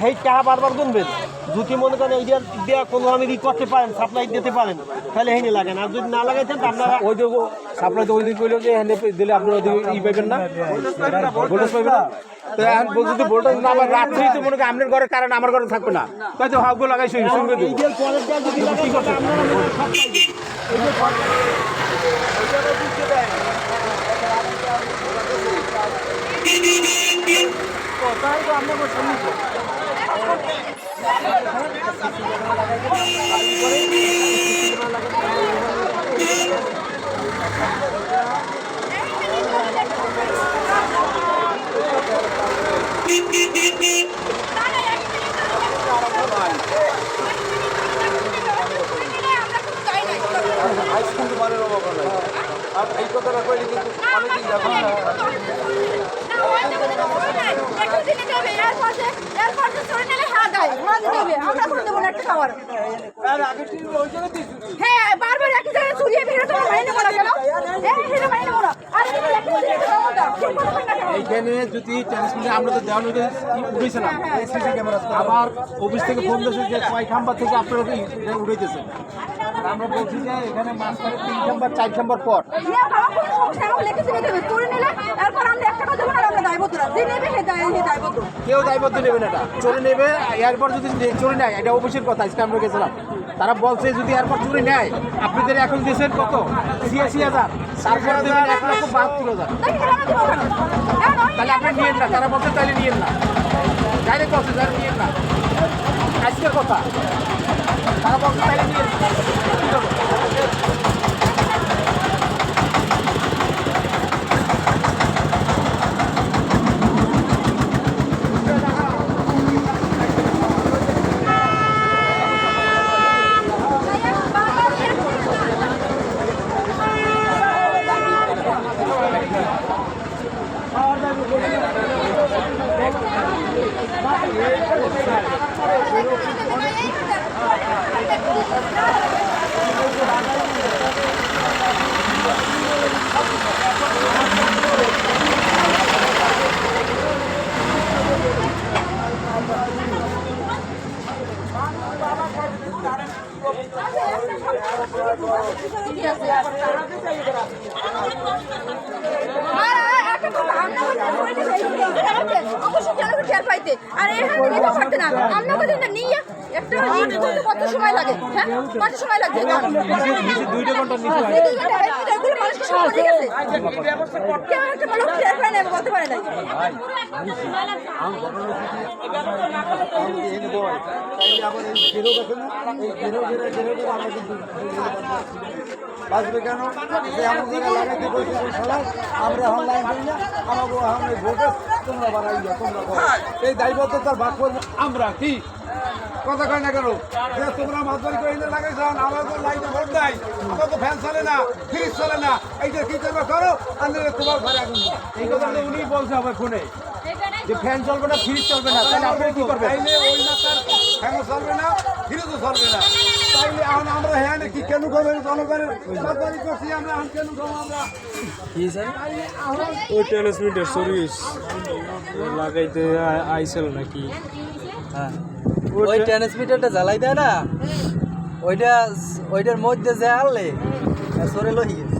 সেই টাকা বারবার গুনবেন। যদি মনে করেন এই দেওয়া কোনো আমি করতে পারেন, সাপ্লাই দিতে পারেন, তাহলে হেনে লাগেন। আর যদি না লাগাইতেন তো আপনারা ওই যে সাপ্লাই তো ওই দিন কইলো যে হেনে দিলে আপনারা ই পাইবেন না, ভোল্টেজ পাইবেন না। তো এখন যদি ভোল্টেজ না আবার রাত্রি তো মনে করেন আপনার ঘরের কারণ আমার ঘরে থাকবে না, হয়তো হাফগুলো লাগাই শুনবে এই যে পরের দেওয়া যদি লাগাই আপনারা মনে হয় সব পাইবেন। এই যে তাই তো আপনার সামনে এই কথাটা কইলে কিন্তু অনেকদিন যাবে না। এইখানে যদি ট্রান্সমিটার আমরা তো দেওয়ানো উঠেছিলাম, আবার অফিস থেকে ফোন দিয়েছে যে কয় খাম্বার থেকে আপনারা উঠেছেন। আমরা বলছি যে এখানে মাঝখানে 3 খাম্বার 4 খাম্বার পর কেউ দায়বদ্ধ নেবে না, এটা চলে নেবে। এরপর যদি চলে নেয়, এটা অফিসের কথা। আজকে আমরা গেছিলাম, তারা বলছে যদি এরপর চুরি নেয়, আপনাদের এখন দিয়েছেন কত 86,000, তারপর দেবেন 1,72,000। তাহলে আপনি নিয়েন না, তারা বলছে তাহলে নিয়েন না, ডাইরেক্ট বলছে তাহলে নিয়েন না। আজকের কথা তারা বলছে তাহলে নিয়েন না। কত সময় লাগে? হ্যাঁ, কত সময় লাগছে? 2 ঘন্টা বলতে পারে না। বাঁচবে কেন? আমরা অনলাইন করি না, আমাকে ভোটে তোমরা বাড়াই যা, তোমরা এই দায়বদ্ধতার ভাগ করবো আমরা। কি কথা কয় না কেন? যে তোমরা মাঝবাড়ি করে লাগাইছ, আমার তো লাইনে ভোট দেয়, আমার তো ফ্যান চলে না, ফ্রিজ চলে না, এই যে কি করবে করো, আমি তোমার ঘরে আগুন। এই কথা উনি বলছে আমার ফোনে যে ফ্যান চলবে না, ফ্রিজ চলবে না, তাহলে আপনি কি করবেন? ওই না, তার ফ্যানও চলবে না, ফ্রিজও চলবে না, তাইলে এখন আমরা হ্যাঁ কি কেন করবেন? জনগণের মাঝবাড়ি করছি আমরা, কেন করবো আমরা? কি স্যার ওই ট্রান্সমিটার সার্ভিস লাগাইতে আইসেল নাকি? হ্যাঁ, ওই ট্রান্সমিটারটা জ্বালাই দেয় না, ওইটার মধ্যে যে আনলে সরে লই গেছে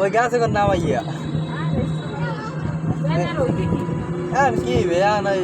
ওই গাছ এখন নামাইয়া। হ্যাঁ কি ভাইয়া নাই